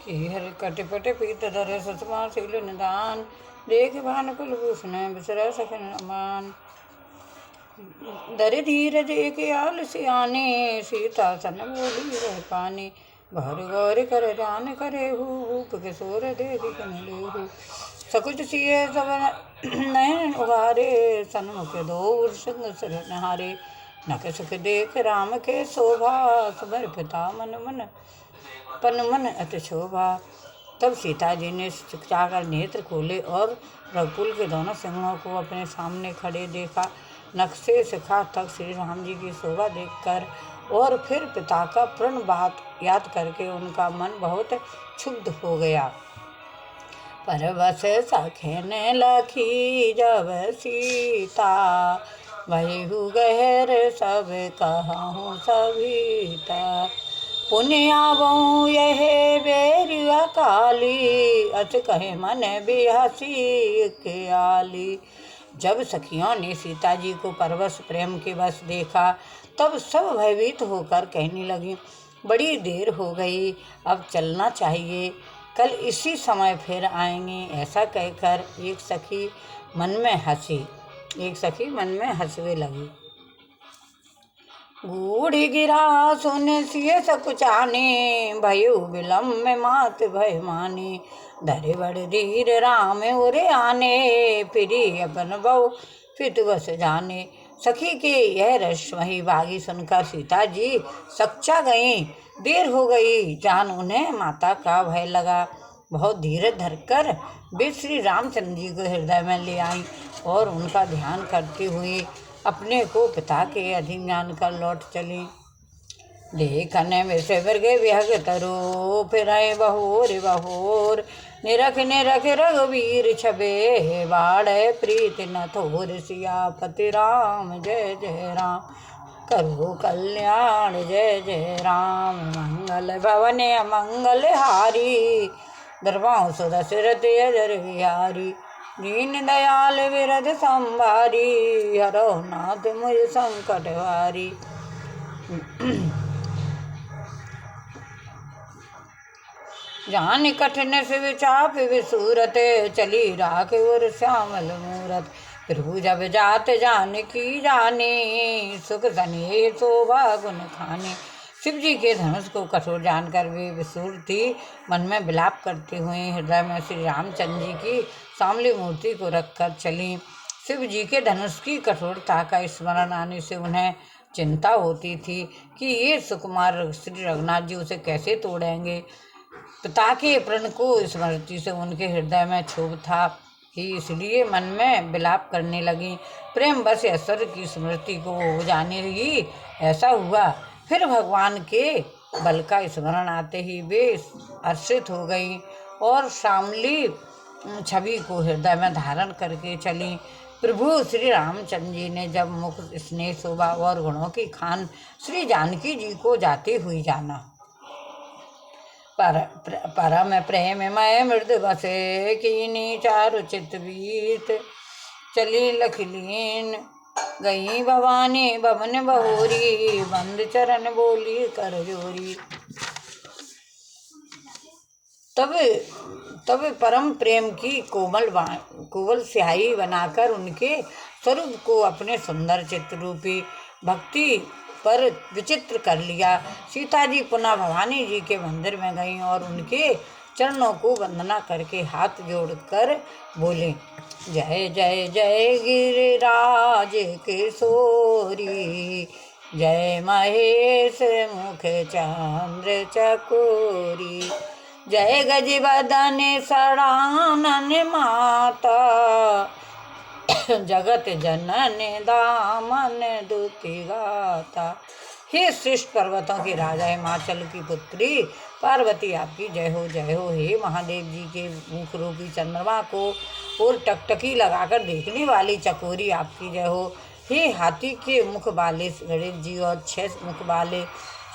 हर कटपट पीत धर सुषमा शील निदान, देख भान कुलभूषण बिसर सखन अमान। धर धीरज एक आल सियाने, सीता सन बोली रह पानी। भर गौर कर जान करे भूप किशोर देख किन लेहु। सकुच सिए सब नयन उगारे, सन्मुख दो संग सरनहारे। नख सुख देख राम के शोभा, समर पिता मन मन अति शोभा। तब सीता जी ने चाकर नेत्र खोले और रघुकुल के दोनों सिंहों को अपने सामने खड़े देखा। नख से शिखा तक श्री राम जी की शोभा देखकर और फिर पिता का प्रण बात याद करके उनका मन बहुत क्षुब्ध हो गया। परवश सखेन लखी जब सीता, भयहु गहर सब कहूँ सभीता। पुण्य आवऊँ यह बेरी अकाली, अच कहे मन बिहसी के आली। जब सखियों ने सीता जी को परवश प्रेम के वश देखा, तब सब भयभीत होकर कहने लगी, बड़ी देर हो गई, अब चलना चाहिए, कल इसी समय फिर आएंगे। ऐसा कहकर एक सखी मन में हंसने लगी। गूढ़ गिरा सुन सिय सकुचाने, भयो विलम्ब में मात भय माने। धरे बड़ धीर राम उरे आने, फिरी अपन बहु फित बस जाने। सखी के यह रश्मि बागी सुनकर सीता जी सकचा गईं। देर हो गई जान उन्हें माता का भय लगा। बहुत धीरज धरकर वे श्री रामचंद्र जी को हृदय में ले आईं और उनका ध्यान करते हुए अपने को पिता के अधीन जानकर लौट चली। देखन विषय मृगे विहग तरो, फिर बहोर निरख रघुवीर छबे। बाढ़ प्रीत न थोर, सियापति राम जय जय राम। करो कल्याण जय जय राम, मंगल भवन अमंगल हारी। दरबाओ सुदशरथ अजर बिहारी, दीन दयाल विरध संभारी। हरो नाथ मुझ संकट हारी। जान कठिन शिव चाप विसूरत, चली राख और श्यामल मूरत। प्रभु जब जात जानकी जाने, सुख सने शोभा गुण खाने। शिव जी के धनुष को कठोर जानकर वे विसूर थी। मन में विलाप करते हुए हृदय में श्री रामचंद्र जी की सामली मूर्ति को रखकर चली। शिव जी के धनुष की कठोरता का स्मरण आने से उन्हें चिंता होती थी कि ये सुकुमार श्री रघुनाथ जी उसे कैसे तोड़ेंगे। पिता के प्रण को स्मृति से उनके हृदय में क्षोभ था ही, इसलिए मन में विलाप करने लगी। प्रेम बस ऐश्वर्य की स्मृति को हो जाने लगी। ऐसा हुआ, फिर भगवान के बल का स्मरण आते ही वे हर्षित हो गई और श्यामली छवि को हृदय में धारण करके चली। प्रभु श्री रामचंद्र जी ने जब मुख स्नेह शोभा और गुणों की खान श्री जानकी जी को जाते हुए जाना। परम प्रेम मय मृद बसे, कीनी चारु चित बीत। चली लखलीन गई भवानी भवन बहोरी, बंद चरण बोली कर जोरी। तब परम प्रेम की कोमल स्याही बनाकर उनके स्वरूप को अपने सुंदर चित्र रूपी भक्ति पर विचित्र कर लिया। सीता जी पुनः भवानी जी के मंदिर में गईं और उनके चरणों को वंदना करके हाथ जोड़कर बोले, जय जय जय गिरिराज किशोरी, जय महेश मुख चंद्र चकोरी। जय गजबदन सड़ानन माता, जगत जनन दामन दुति गाता। हे श्रेष्ठ पर्वतों के राजा हिमाचल की पुत्री पार्वती, आपकी जय हो जय हो। हे महादेव जी के मुख रूपी चंद्रमा को और टकटकी लगाकर देखने वाली चकोरी, आपकी जय हो। हे हाथी के मुख वाले गणेश जी और 6 मुख वाले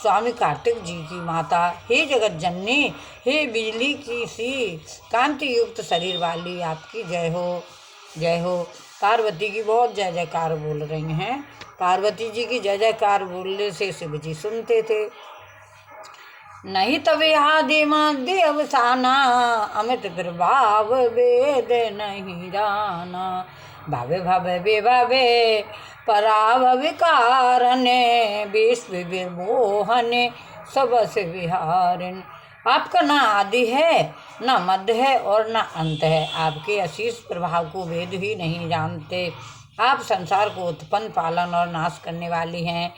स्वामी कार्तिक जी की माता, हे जगत जननी, हे बिजली की सी कांति युक्त शरीर वाली, आपकी जय हो जय हो। पार्वती की बहुत जय जयकार बोल रही हैं। पार्वती जी की जय जयकार बोलने से शिव जी सुनते थे। नहीं तवे आदि मध्य अवसाना, अमित प्रभाव वेद नहीं जाना। भवे भवे विभवे पराव विकारने, विश्व विमोहने सबस विहारिन। आपका ना आदि है, ना मध्य है और ना अंत है। आपके अशीष प्रभाव को वेद ही नहीं जानते। आप संसार को उत्पन्न, पालन और नाश करने वाली हैं,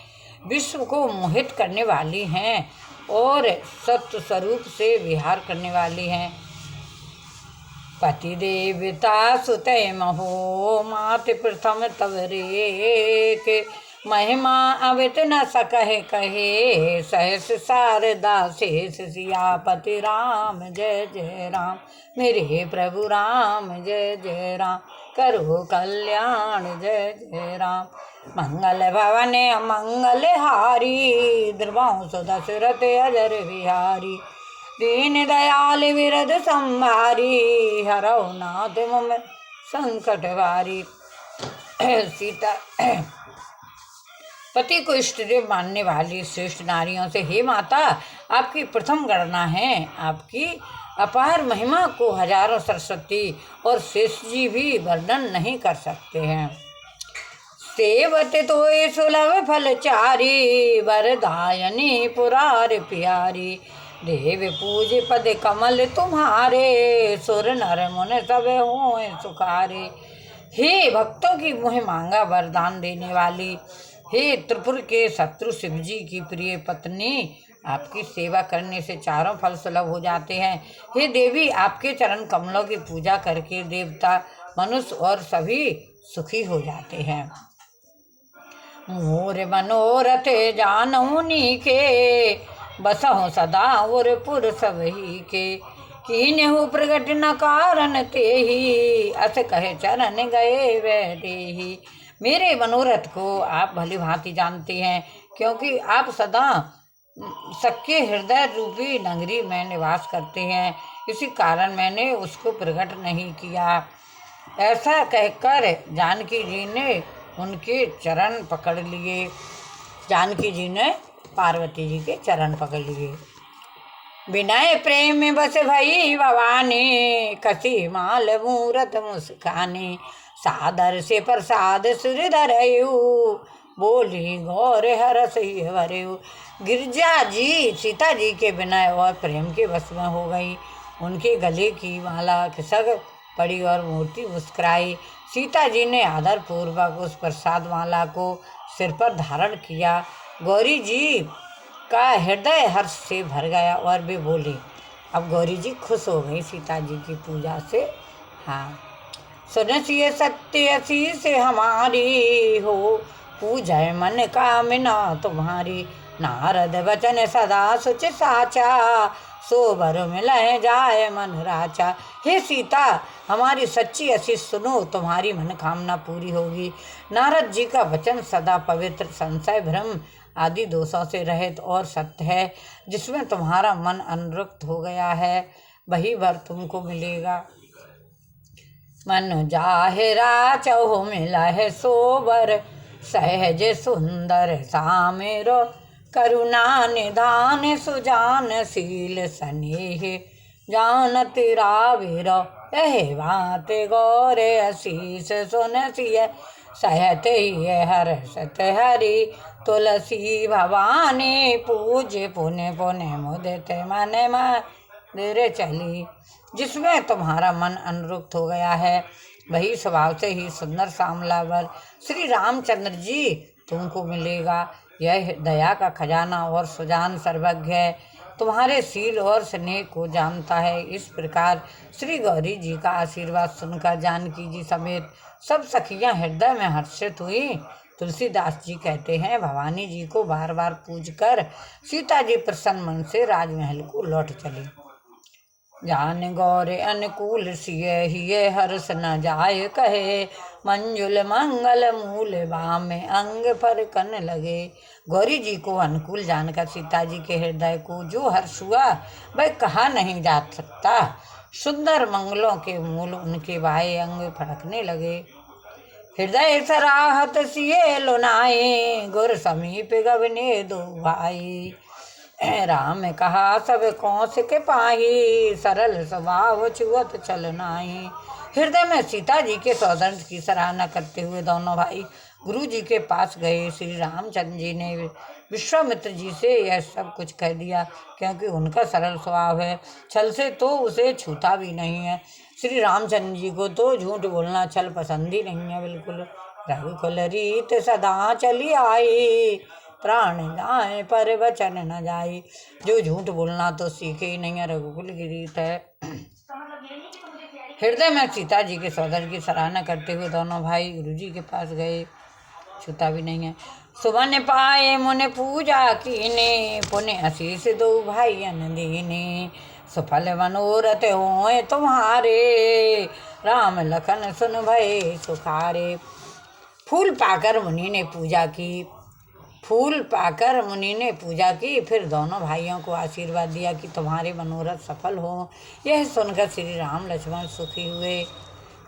विश्व को मोहित करने वाली हैं और सत्य स्वरूप से विहार करने वाली हैं। पति देवता सुतय महो, मात प्रथम तव रेख। महिमा अवित न सकहे कहे, सहस शारदा शेष सियापति राम जय जय राम। मेरे प्रभु राम जय जय राम, करो कल्याण जय जय राम। मंगल भवने मंगल हारी, द्रवंश दशरथ अजर बिहारी। दीन दयाल विरद संभारी, हरौ नाथ मम संकट वारी। सीता पति को इष्ट देव मानने वाली श्रेष्ठ नारियों से, हे माता, आपकी प्रथम गणना है। आपकी अपार महिमा को हजारों सरस्वती और शेष जी भी वर्णन नहीं कर सकते हैं। सेवते तो सुलभ फलचारी, वरदायनी पुरार प्यारी। देव पूज पद कमल तुम्हारे, सुर नर मुन सब होए सुखारे। हे भक्तों की मुँह मांगा वरदान देने वाली, हे त्रिपुर के शत्रु शिव जी की प्रिय पत्नी, आपकी सेवा करने से चारों फल सुलभ हो जाते हैं। हे देवी, आपके चरण कमलों की पूजा करके देवता, मनुष्य और सभी सुखी हो जाते हैं। मोर मनोरथ जानहु नीके, बसहु सदा और पुर सबही के। कीन्हु प्रगट न कारण तेहि, अस कहे चरण गए वह देहि। मेरे मनोरथ को आप भली भांति जानते हैं, क्योंकि आप सदा सबके हृदय रूपी नगरी में निवास करते हैं, इसी कारण मैंने उसको प्रकट नहीं किया। ऐसा कहकर जानकी जी ने उनके चरण पकड़ लिए। जानकी जी ने पार्वती जी के चरण पकड़ लिए। विनय प्रेम में बस भई भवानी, कसी माल मूरत मुस्कानी। सादर से प्रसाद सुर धरयु, बोली गौर हरस भरयु। गिरजा जी सीता जी के विनय और प्रेम के वश में हो गई। उनके गले की माला खिसक पड़ी और मूर्ति मुस्कुराई। सीता जी ने आदर पूर्वक उस प्रसाद माला को सिर पर धारण किया। गौरी जी का हृदय हर्ष से भर गया और वे बोले। अब गौरी जी खुश हो गई सीता जी की पूजा से। हाँ, सुनसिए सत्य असी से हमारी हो, पूजय मन कामना तुम्हारी। नारद वचन सदा सुच साचा, सोबर मिलय जाय मन राचा। हे सीता, हमारी सच्ची आशीष सुनो, तुम्हारी मनोकामना पूरी होगी। नारद जी का वचन सदा पवित्र, संशय भ्रम आदि दोषों से रहित और सत्य है। जिसमें तुम्हारा मन अनुरक्त हो गया है, वही वर तुमको मिलेगा। मन जाहिरा चहु मिला है सोबर, सहज सुंदर सामेरो। करुणा निधान सुजान शील स्नेह, जानत राविर। यह बात गौर अशीष सुनसिय, सहत ही हर्षत हरि। तुलसी भवानी पूज्य पुण्य पुण्य मुदित मन मंदिर चली। जिसमें तुम्हारा मन अनुरक्त हो गया है, वही स्वभाव से ही सुंदर श्यामलावर श्री रामचंद्र जी तुमको मिलेगा। यह दया का खजाना और सुजान सर्वज्ञ है, तुम्हारे शील और स्नेह को जानता है। इस प्रकार श्री गौरी जी का आशीर्वाद सुनकर जानकी जी समेत सब सखियां हृदय में हर्षित हुई। तुलसीदास जी कहते हैं, भवानी जी को बार बार पूजकर सीता जी प्रसन्न मन से राजमहल को लौट चली। जान गौर अनुकूल सिय हिय हर्ष न जाय कहे, मंजुल मंगल मूल बाम अंग पर कन लगे। गौरी जी को अनुकूल जानकर सीता जी के हृदय को जो हर्ष हुआ वह कहा नहीं जा सकता। सुंदर मंगलों के मूल उनके बाएं अंग फड़कने लगे। हृदय सराहत सिए लुनाए, गुर समीप गवने दो भाई। राम कहा सब कौस के पाही, सरल स्वभाव छुअत चल नाही। हृदय में सीता जी के सौंदर्य की सराहना करते हुए दोनों भाई गुरु जी के पास गए। श्री रामचंद्र जी ने विश्वामित्र जी से यह सब कुछ कह दिया, क्योंकि उनका सरल स्वभाव है, छल से तो उसे छूता भी नहीं है। श्री रामचंद्र जी को तो झूठ बोलना छल पसंद ही नहीं है बिल्कुल। रघुकुल रीत सदा चली आई, प्राण जाए पर वचन न जाए। जो झूठ बोलना तो सीखे ही नहीं है, रघुकुल की रीत है। हृदय में सीता जी के सौंदर्य की सराहना करते हुए दोनों भाई गुरु जी के पास गए, छूता भी नहीं है। सुबह पाए मुने पूजा कीने, पुण्य आशीष दो भाई अनदीने। सफल मनोरथ होए तुम्हारे, राम लखन सुन भय सुखारे। फूल पाकर मुनि ने पूजा की, फूल पाकर मुनि ने पूजा की। फिर दोनों भाइयों को आशीर्वाद दिया कि तुम्हारे मनोरथ सफल हो। यह सुनकर श्री राम लक्ष्मण सुखी हुए।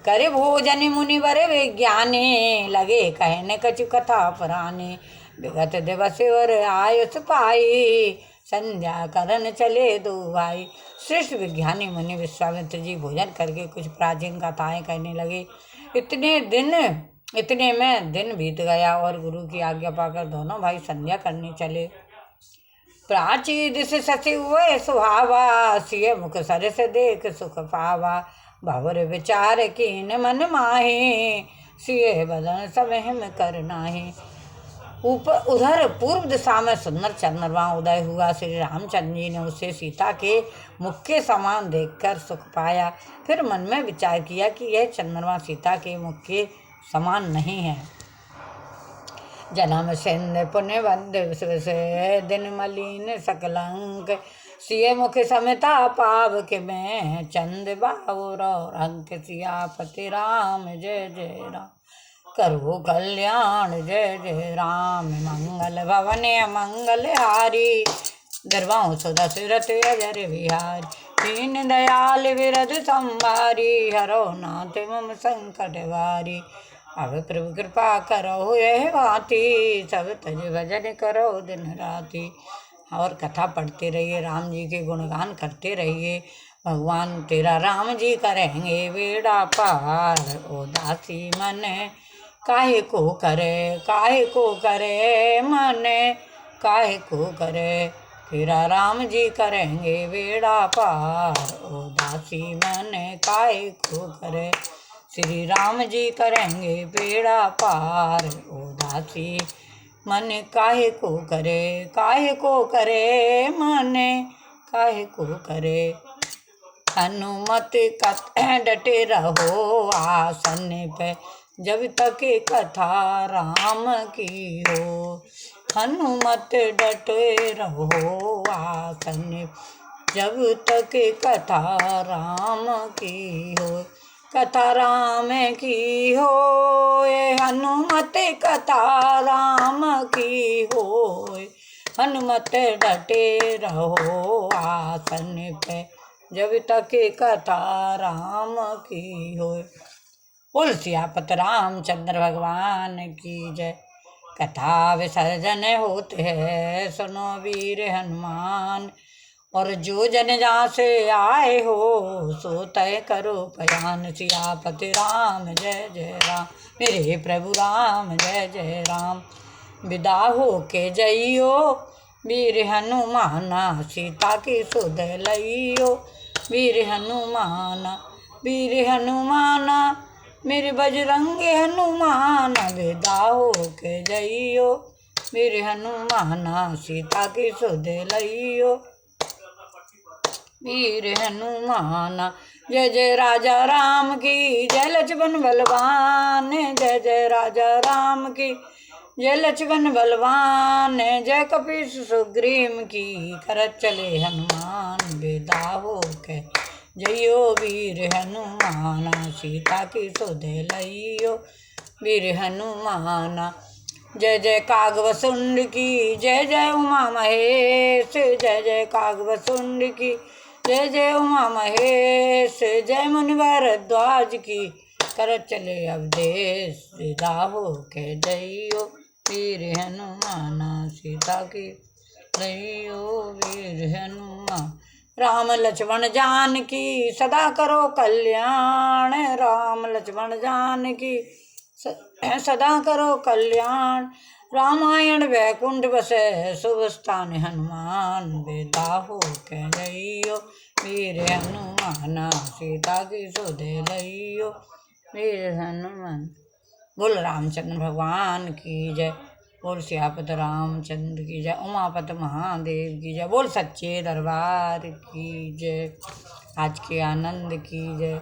करे भोजन मुनि बरे विज्ञानी, लगे कहने कछु कथा पुरानी। विगत दिवस और आयुष पाई, संध्या करन चले दो भाई। श्रेष्ठ विज्ञानी मुनि विश्वामित्र जी भोजन करके कुछ प्राचीन कथाएं कहने लगे। इतने में दिन बीत गया और गुरु की आज्ञा पाकर दोनों भाई संध्या करने चले। प्राची दिश शशि हुए सुहावा, सिय मुख सरस देख सुख पावा। भवर विचार कीन मन माहे, सिय बदन सब हिम कर नाहे। उधर पूर्व दिशा में सुंदर चंद्रमा उदय हुआ। श्री रामचंद्र जी ने उसे सीता के मुख के समान देखकर सुख पाया। फिर मन में विचार किया कि यह चंद्रमा सीता के मुख के समान नहीं है। जन्म सिंध पुण्य बंध से, दिन मलिन सकल अंक। सिय मुख समता पाव के मैं, चंद बाउर और अंक। सियापति राम जय जय राम, करो कल्याण जय जय राम। मंगल भवन मंगल हारी, दरबाओं सुदशरथ अजर बिहारी। दीन दयाल विरध संभारी, हरो नाथ मम संकट वारी। अब प्रभु कृपा करो यह भांति, सब तज भजन करो दिन राति। और कथा पढ़ते रहिए, राम जी के गुणगान करते रहिए। भगवान तेरा राम जी करेंगे बेड़ा पार। ओ दासी मन काहे को करे मन, काहे को करे। तेरा राम जी करेंगे बेड़ा पार। ओ दासी मन काहे को करे, श्री राम जी करेंगे बेड़ा पार। ओ दासी मन काहे को करे मन, काहे को करे। हनुमत डटे रहो आसन पे, जब तक कथा राम की हो। हनुमत डटे रहो आसन, जब तक कथा राम की हो। कथा राम की हो, हनुमत कथा राम की हो। हनुमत डटे रहो आसन पे, जब तक कथा राम की हो। बोल सियापत रामचंद्र भगवान की जय। कथा विसर्जन होते हैं, सुनो वीर हनुमान। और जो जन जहाँ से आए हो, सो तय करो पयान। सियापति राम जय जय राम, मेरे प्रभु राम जय जय राम। विदा हो के जइयो वीर हनुमाना, सीता की सुध लइयो वीर हनुमाना। वीर हनुमाना मेरे बजरंगे हनुमान, विदा हो के जइयो वीर हनुमाना। सीता की सुध लइयो वीर हनुमाना। जय जय राजा राम की जय, लक्ष्मण बलवान। जय जय राजा राम की जय, लक्ष्मण बलवान। जय कपीस सुग्रीव की, करत चले हनुमान। विदा हो के जइयो वीर हनुमाना, सीता की सुध लइयो वीर हनुमाना। जय जय कागभसुंड की जय, जय उमा महेश। जय जय कागभसुंड की जय, जय उमा महेश। जय मुनि भरद्वाज की, करत चले अवधेश। विदा हो के जइयो वीर हनुमाना, सीता की रहियो वीर हनुमान। राम लक्ष्मण जानकी सदा करो कल्याण, राम लक्ष्मण जानकी सदा करो कल्याण। रामायण वैकुंठ बसे शुभ स्थान हनुमान, बेटा हो कह रहियो वीर हनुमान, सीता की सुध लइयो वीर हनुमान। बोल रामचंद्र भगवान की जय, बोल सियापत रामचंद्र की जय, उमापत महादेव की जय, बोल सच्चे दरबार की जय, आज के आनंद की जय।